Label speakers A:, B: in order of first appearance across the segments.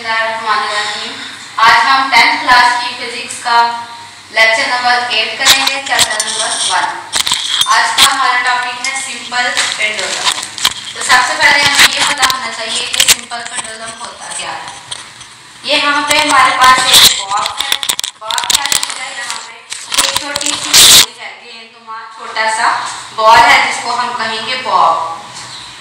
A: बिस्मिल्लाहिर्रहमानिर्रहीम। आज हम 10th क्लास की फिजिक्स का लेक्चर नंबर 8 करेंगे, चैप्टर नंबर 1। आज का हमारा टॉपिक है सिंपल पेंडुलम। तो सबसे पहले हमें ये पता होना चाहिए कि सिंपल पेंडुलम होता क्या है। ये यहाँ पे हमारे पास एक बॉब है। बॉब क्या चीज है, यहाँ पे एक छोटी सी गोली है, गेंदनुमा छोटा सा बॉल है जिसको हम कहेंगे बॉब।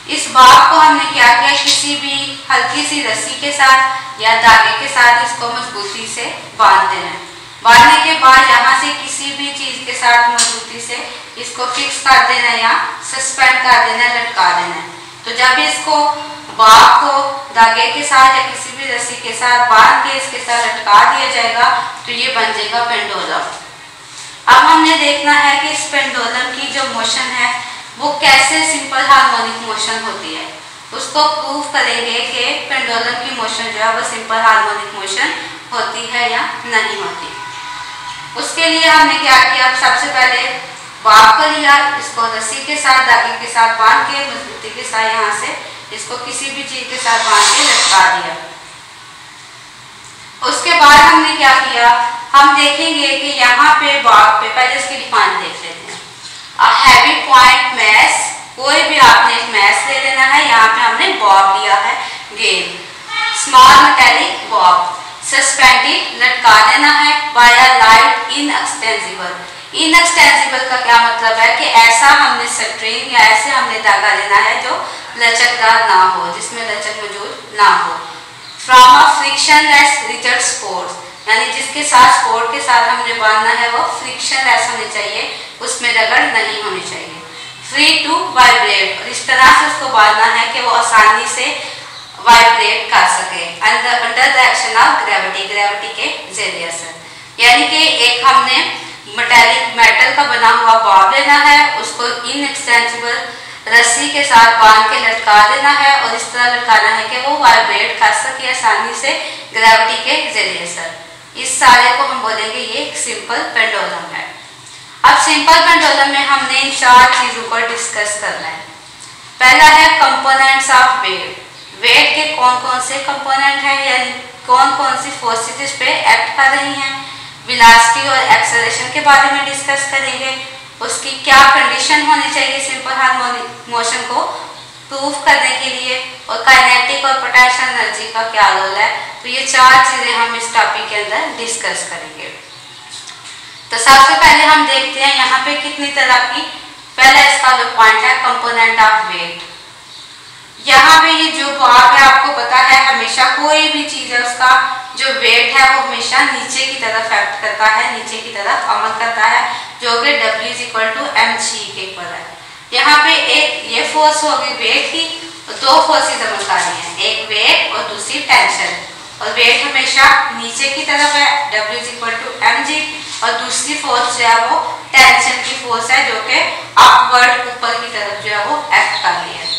A: इस बॉब को हमने क्या किया, किसी भी हल्की सी रस्सी के साथ या धागे के साथ इसको मजबूती से बांध देना है। बांधने के बाद यहाँ से किसी भी चीज के साथ मजबूती से इसको फिक्स कर देना या सस्पेंड कर देना, लटका देना है। तो जब इसको बॉब को धागे के साथ या किसी भी रस्सी के साथ बांध के इसके साथ लटका दिया जाएगा तो ये बन जाएगा पेंडुलम। अब हमने देखना है कि इस पेंडुलम की जो मोशन है वो कैसे सिंपल हार्मोनिक मोशन होती है। उसको प्रूव करेंगे कि पेंडुलम की मोशन जो है वो सिंपल हार्मोनिक मोशन होती है या नहीं होती। उसके लिए हमने क्या किया, सबसे पहले बॉब को लिया, इसको रस्सी के साथ धागे के साथ बांध के मजबूती के साथ यहाँ से इसको किसी भी चीज के साथ बांध के लटका दिया। उसके बाद हमने क्या किया, हम देखेंगे कि यहाँ पे बॉब पे पहले इसकी डिफाइन देख लेते हैं। हैवी पॉइंट मैस, कोई भी आपने एक मैस ले लेना है। यहाँ पे हमने बॉब लिया है गेंद, स्मॉल मेटेलिक बॉब, सस्पेंडेड लटका देना है बाय अ लाइट इनएक्सटेंसिबल। इनएक्सटेंसिबल का क्या मतलब है कि ऐसा हमने स्ट्रिंग या ऐसे हमने धागा लेना है जो लचकदार ना हो, जिसमें लचक मौजूद ना हो। From a frictionless rigid sports, यानी जिसके साथ स्पोर्ट के साथ हमने बांधना है वो फ्रिक्शनलेस होने चाहिए, उसमें रगड़ नहीं होनी चाहिए। फ्री टू वाइब्रेट, इस तरह से उसको बांधना है कि वो आसानी से वाइब्रेट कर सके under the action of gravity, gravity के जरिए से। यानी कि एक हमने मेटल का बना हुआ बॉब लेना है, उसको इनएक्सटेंसिबल रस्सी के साथ बांध के लटका देना है और इस तरह लटकाना है कि वो वाइब्रेट कर सके आसानी से ग्रेविटी के जरिए से। इस सारे को हम बोलेंगे ये एक सिंपल पेंडुलम है। अब सिंपल पेंडुलम में हमने इन 4 चीजों को डिस्कस करना है। पहला है कंपोनेंट्स ऑफ वेट। वेट के कौन कौन से कंपोनेंट हैं, यानी कौन कौन सी फोर्सेस इस पे एक्ट कर रही हैं। वेलोसिटी और एक्सेलरेशन के बारे में डिस्कस करेंगे। उसकी क्या कंडीशन होनी चाहिए सिंपल हार्मोनिक मोशन को प्रूव करने के लिए, और काइनेटिक और पोटेंशियल एनर्जी का क्या रोल है। तो ये 4 चीजें हम इस टॉपिक के अंदर डिस्कस करेंगे। तो सबसे पहले हम देखते हैं यहाँ पे कितनी तरह की, पहला इसका जो पॉइंट है कंपोनेंट ऑफ वेट। यहाँ पे ये जो बॉब है आपको पता है हमेशा कोई भी चीज है उसका जो वेट है वो हमेशा नीचे की तरफ एक्ट करता है, नीचे की तरफ अमल करता है, जो कि W = mg के इक्वल है। यहाँ पे एक ये फोर्स होगी वेट की, और 2 फोर्सेस अमल कर रही हैं, एक वेट और दूसरी टेंशन। और वेट हमेशा नीचे की तरफ है W = mg, और दूसरी फोर्स जो है वो टेंशन की फोर्स है जो कि अपवर्ड ऊपर की तरफ जो है वो एक्ट कर रही है।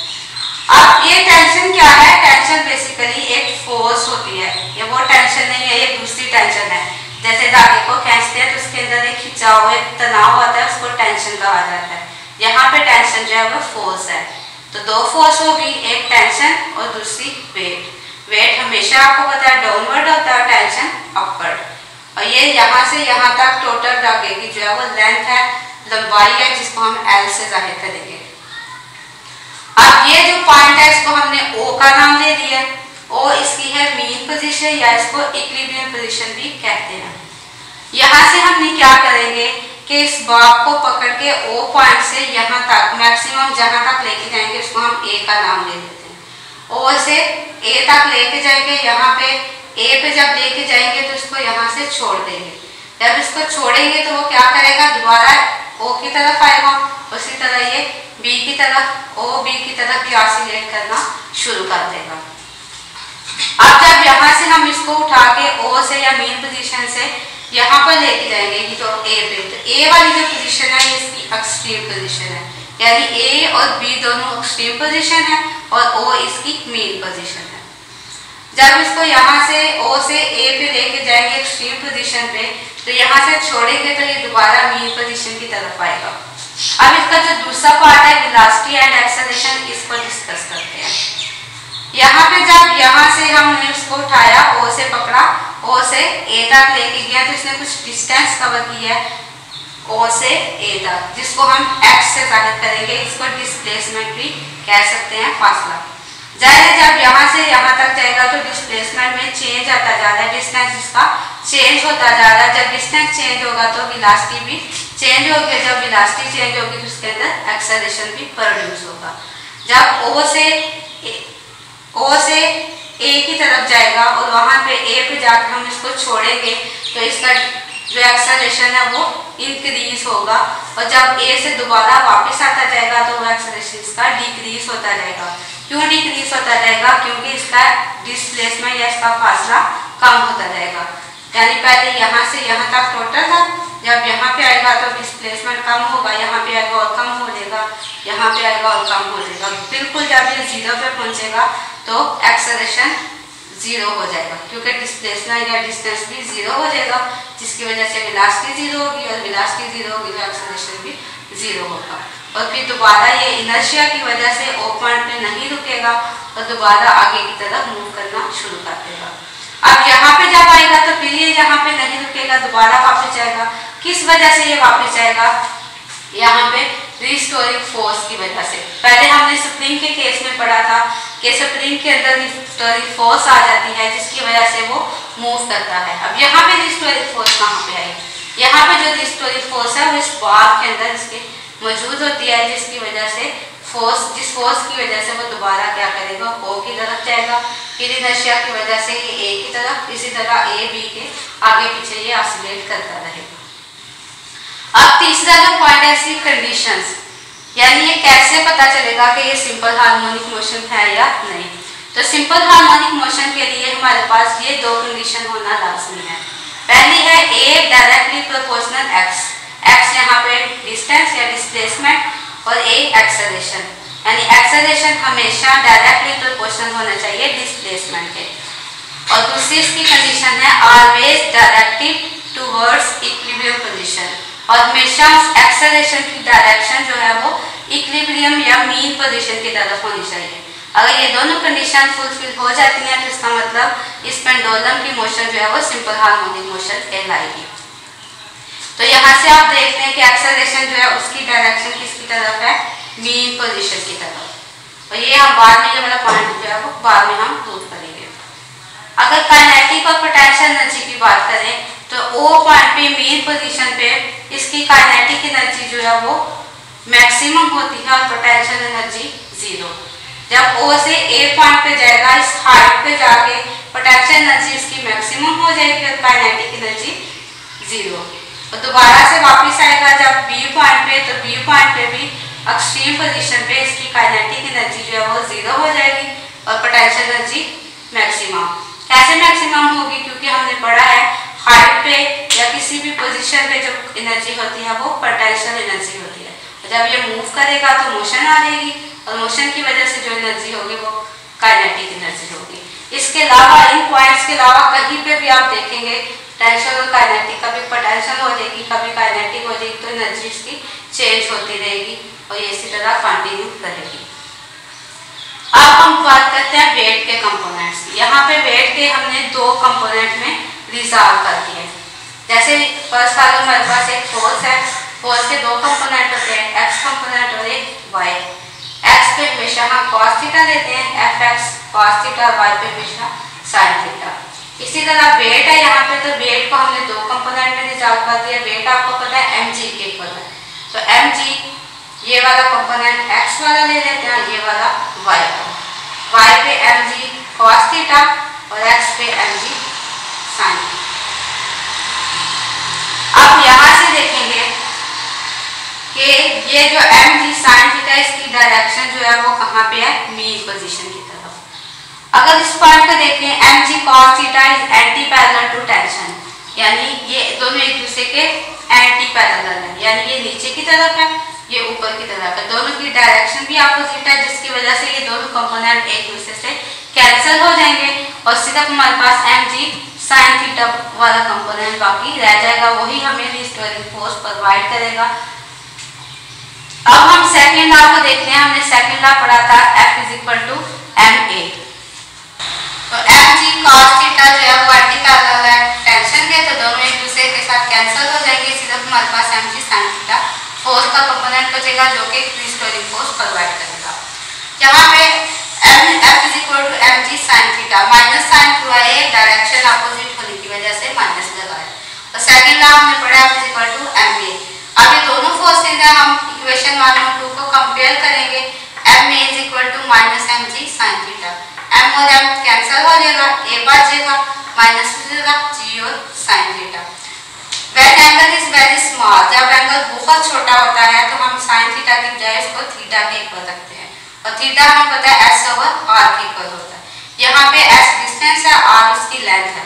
A: अब ये टेंशन क्या है, टेंशन बेसिकली एक फोर्स होती है, ये वो टेंशन नहीं है, ये दूसरी टेंशन है। जैसे धागे को खींचते हैं तो उसके अंदर एक खिंचाव, एक तनाव आता है, उसको टेंशन कहा जाता है। यहाँ पे टेंशन जो है वो फोर्स है। तो 2 फोर्स होगी, एक टेंशन और दूसरी वेट। वेट हमेशा आपको पता है डाउनवर्ड होता है, टेंशन अपवर्ड। और ये यहाँ से यहाँ तक टोटल धागे की जो है वो लेंथ है, लंबाई है, जिसको हम L से जाहिर करेंगे। अब ये जो पॉइंट है इसको हमने O का नाम दे दिया। O इसकी है मीन पोजीशन, या इसको इक्विलिब्रियम पोजीशन भी कहते हैं। यहाँ से हमने क्या करेंगे कि इस बॉब को पकड़ के O पॉइंट से यहाँ तक मैक्सिमम जहाँ तक लेके जाएंगे उसको हम A का नाम दे देते हैं। O से A तक लेके जाएंगे, यहाँ पे A पे जब लेके जाएंगे तो इसको यहाँ से छोड़ देंगे। जब इसको छोड़ेंगे तो वो क्या करेगा, दोबारा O की तरफ आएगा, उसी तरह ये B की तरफ, O B की तरफ भी ऑसिलेट करना शुरू कर देगा। अब जब यहाँ से हम इसको उठा के O से या मेन पोजीशन से यहाँ पर लेके जाएंगे ये तो A पे, तो A वाली जो पोजीशन है ये इसकी एक्सट्रीम पोजीशन है, यानी A और B दोनों एक्सट्रीम पोजीशन है और O इसकी मेन पोजीशन है। जब इसको यहाँ से O से A पे लेके जाएंगे एक्सट्रीम पोजीशन पे, तो यहाँ से छोड़ेंगे तो ये दोबारा मेन पोजीशन की तरफ आएगा। अब इसका जो दूसरा पार्ट है वेलोसिटी एंड एक्सेलरेशन, इसको डिस्कस करते हैं। यहाँ पे जब यहाँ से हमने उसको इसको उठाया, ओ से पकड़ा, ओ से ए तक लेके गया, तो इसने कुछ डिस्टेंस कवर किया है ओ से ए तक, जिसको हम एक्स से जाहिर करेंगे। इसको डिस्प्लेसमेंट भी कह सकते हैं, फासला। जाहिर है जब यहाँ से यहाँ तक जाएगा तो डिस्प्लेसमेंट में चेंज आता जा रहा है, डिस्टेंस इसका चेंज होता जा रहा है। जब डिस्टेंस चेंज होगा तो वेलोसिटी भी चेंज होगी, जब वेलोसिटी चेंज होगी तो उसके अंदर एक्सेलरेशन भी प्रोड्यूस होगा। जब ओ से ए की तरफ जाएगा और वहाँ पे ए पे जाकर हम इसको छोड़ेंगे तो इसका जो एक्सेलरेशन है वो इंक्रीज होगा, और जब ए से दोबारा वापस आता जाएगा तो वो एक्सेलरेशन इसका डिक्रीज होता जाएगा। क्यों डिक्रीज होता जाएगा? क्योंकि इसका डिस्प्लेसमेंट या इसका फासला कम होता जाएगा। यानी पहले यहाँ से यहाँ तक टोटल था, जब यहाँ पे आएगा तो डिस्प्लेसमेंट कम होगा, यहाँ पे आएगा और कम हो जाएगा, यहाँ पे आएगा और कम हो जाएगा। बिल्कुल जब ये 0 पे पहुँचेगा तो एक्सेलरेशन 0 हो जाएगा, क्योंकि डिस्प्लेसमेंट या डिस्टेंस भी 0 हो जाएगा, जिसकी वजह से वेलोसिटी 0 होगी, और वेलोसिटी 0 होगी तो एक्सेलरेशन भी 0 होगा। और फिर दोबारा ये इनर्शिया की वजह से ओ पॉइंट पे नहीं रुकेगा और दोबारा आगे की तरफ मूव करना शुरू कर देगा। अब यहाँ पे जब आएगा तो फिर ये यहाँ पे नहीं रुकेगा, दोबारा वापस जाएगा। किस वजह से ये वापस जाएगा? यहाँ पे रिस्टोरिंग फोर्स की वजह से। पहले हमने स्प्रिंग के केस में पढ़ा था कि स्प्रिंग के अंदर रिस्टोरिंग फोर्स आ जाती है, जिसकी वजह से वो मूव करता है। अब यहाँ पे रिस्टोरिंग फोर्स कहाँ पे आई? यहाँ पे जो रिस्टोरिंग फोर्स है वो इस बार के अंदर इसके मौजूद होती है, जिसकी वजह से जिस फोर्स की वजह से वो दोबारा क्या करेगा, ओ की तरफ जाएगा। फिर इनर्शिया की वजह से ये ए की तरफ, इसी तरह ए बी के आगे पीछे ये ऑसिलेट करता रहेगा। अब तीसरा जो पॉइंट है इसकी कंडीशंस, यानी ये कैसे पता चलेगा कि ये सिंपल हार्मोनिक मोशन है या नहीं। तो सिंपल हार्मोनिक मोशन के लिए हमारे पास ये दो कंडीशन होना लाजमी है। पहली है ए डायरेक्टली प्रोपोर्शनल एक्स, एक्स यहाँ पे डिस्टेंस या डिस्प्लेसमेंट और ए एक्सेलरेशन, यानी एक्सेलरेशन हमेशा डायरेक्टली प्रोपोर्शनल होना चाहिए डिस्प्लेसमेंट के। और दूसरी इसकी कंडीशन है always directive towards equilibrium position, और हमेशा उस एक्सेलरेशन की डायरेक्शन जो है वो इक्विलिब्रियम या मीन पोजीशन की तरफ होनी चाहिए। अगर ये दोनों कंडीशन फुलफिल हो जाती हैं तो इसका मतलब इस पेंडुलम की मोशन जो है वो सिंपल हार्मोनिक मोशन कहलाएगी। तो यहाँ से आप देखते हैं कि एक्सेलरेशन जो है उसकी डायरेक्शन किसकी तरफ है? मीन पोजीशन की तरफ। और ये हम बाद में, ये वाला पॉइंट जो है वो बाद में हम प्रूव करेंगे। अगर काइनेटिक और पोटेंशियल एनर्जी की बात करें तो ओ पॉइंट पे मीन पोजीशन पे इसकी काइनेटिक एनर्जी जो है वो मैक्सिमम होती है और पोटेंशियल एनर्जी 0। जब ओ से ए पॉइंट पे जाएगा, इस हाइट पे जाके पोटेंशियल एनर्जी इसकी मैक्सिमम हो जाएगी और काइनेटिक एनर्जी 0। और दोबारा से वापस आएगा जब बी पॉइंट पे, तो बी पॉइंट पे भी एक्सट्रीम पोजीशन पे इसकी काइनेटिक एनर्जी जो है वो 0 हो जाएगी और पोटेंशियल एनर्जी मैक्सिमम। कैसे मैक्सिमम होगी? क्योंकि हमने पढ़ा है हाइट पे या किसी भी पोजीशन पे जो एनर्जी होती है वो पोटेंशियल एनर्जी होती है। जब ये मूव करेगा तो मोशन आ जाएगी और मोशन की वजह से जो एनर्जी होगी वो काइनेटिक एनर्जी होगी। इसके अलावा इन पॉइंट्स के अलावा कहीं पे भी आप देखेंगे पोटेंशियल और काइनेटिक, कभी पोटेंशियल हो जाएगी कभी काइनेटिक हो जाएगी, तो एनर्जी इसकी चेंज होती रहेगी और ये इसी तरह कंटिन्यू रहेगी। अब हम बात करते हैं वेट के कंपोनेंट्स की। यहाँ पे वेट के हमने दो कंपोनेंट में रिजॉल्व कर दिए। जैसे फर्स्ट वाले हमारे पास एक फोर्स है, फोर्स के दो कंपोनेंट होते हैं, एक्स कंपोनेंट और एक वाई। एक्स पे हमेशा हम cos थीटा लेते हैं, fx cos थीटा, वाई पे हमेशा sin थीटा। इसी तरह वेट है यहाँ पे, तो वेट को हमने दो कंपोनेंट में रिजॉल्व कर दिया। वेट आपको पता है mg के इक्वल है, तो mg ये वाला कंपोनेंट x वाला ले लेते हैं, ये वाला y वाला। y पे mg cos थीटा और x पे mg sin थीटा। अब यहाँ से देखेंगे कि ये जो mg sin थीटा इसकी डायरेक्शन जो है वो कहाँ पे है? मीन पोजीशन की तरफ। अगर इस पॉइंट को देखें mg cos theta is anti parallel to tension, यानी ये दोनों एक दूसरे के एंटी पैरेलल है, यानी ये नीचे की तरफ है ये ऊपर की तरफ है, दोनों की डायरेक्शन भी अपोजिट है, जिसकी वजह से ये दोनों कंपोनेंट एक दूसरे से कैंसिल हो जाएंगे और सिर्फ हमारे पास mg sin थीटा वाला कंपोनेंट बाकी रह जाएगा, वही हमें रिस्टोरिंग फोर्स प्रोवाइड करेगा। अब हम सेकंड लॉ को देखते हैं। हमने सेकंड लॉ पढ़ा था F = ma, तो mg cos sin theta force का कंपोनेंट बचेगा जो कि रिस्टोरिंग फोर्स प्रोवाइड करेगा। यहाँ पे F is equal to mg sin theta, minus sine हुआ है, डायरेक्शन अपोजिट होने की वजह से माइनस लगा है। और सेकंड लॉ हमने पढ़ा F is equal to ma। अब ये दोनों फोर्सेज हैं, हम इक्वेशन 1 और 2 को कंपेयर करेंगे। ma is equal to minus mg sin theta, m और m कैंसिल हो जाएगा, a बचेगा, माइनस हो जाएगा g और sin theta. When angle is very small, जब एंगल बहुत छोटा होता है तो हम sin थीटा की बजाय इसको थीटा के इक्वल रखते हैं और थीटा हमें पता है s ओवर r के इक्वल होता है। यहाँ पे s डिस्टेंस है, r उसकी लेंथ है।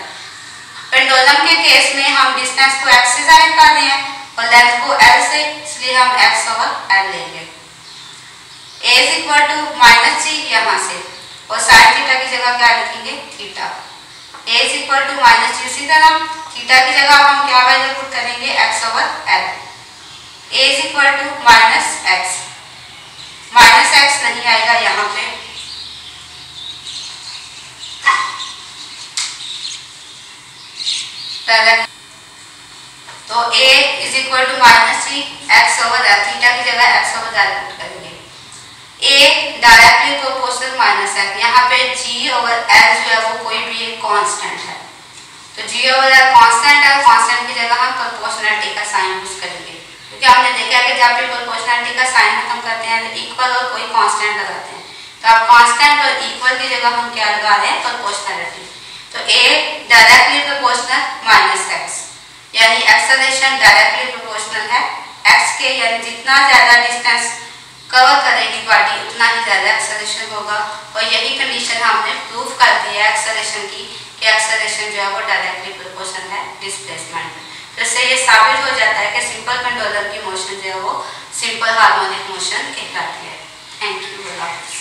A: पेंडुलम के केस में हम डिस्टेंस को x से जाहिर कर रहे हैं और लेंथ को l से, इसलिए हम x ओवर l लेंगे। a is equal to minus g यहाँ से और sin थीटा की जगह क्या लिखेंगे theta. a is equal to minus g, उसी तरह थीटा की जगह हम क्या वैल्यू पुट करेंगे x over l। a is equal to minus x, minus x नहीं आएगा यहाँ पे, तो a is equal to minus g x over l, theta की जगह x ओवर l पुट करेंगे। a directly proportional minus f, यहाँ पे g ओवर l जो है वो कोई भी एक कांस्टेंट है, तो g ओवर l कांस्टेंट है, कांस्टेंट की जगह हम प्रोपोर्शनलिटी का साइन यूज करेंगे क्योंकि हमने देखा कि जब भी प्रोपोर्शनलिटी का साइन खत्म करते हैं तो इक्वल और कोई कांस्टेंट लगाते हैं, तो अब कांस्टेंट और इक्वल की जगह हम क्या लगा रहे हैं प्रोपोर्शनलिटी। तो a directly proportional minus x, यानी एक्सेलरेशन डायरेक्टली प्रोपोर्शनल है x के, यानी जितना ज्यादा डिस्टेंस कवर करेगी बॉडी उतना ही ज्यादा एक्सेलरेशन होगा। और यही कंडीशन हमने प्रूव कर दी है एक्सेलरेशन की कि एक्सेलरेशन जो है वो डायरेक्टली प्रोपोर्शनल है डिस्प्लेसमेंट में। तो इससे ये साबित हो जाता है कि सिंपल पेंडुलम की मोशन जो है वो सिंपल हार्मोनिक मोशन कहलाती है। Thank you.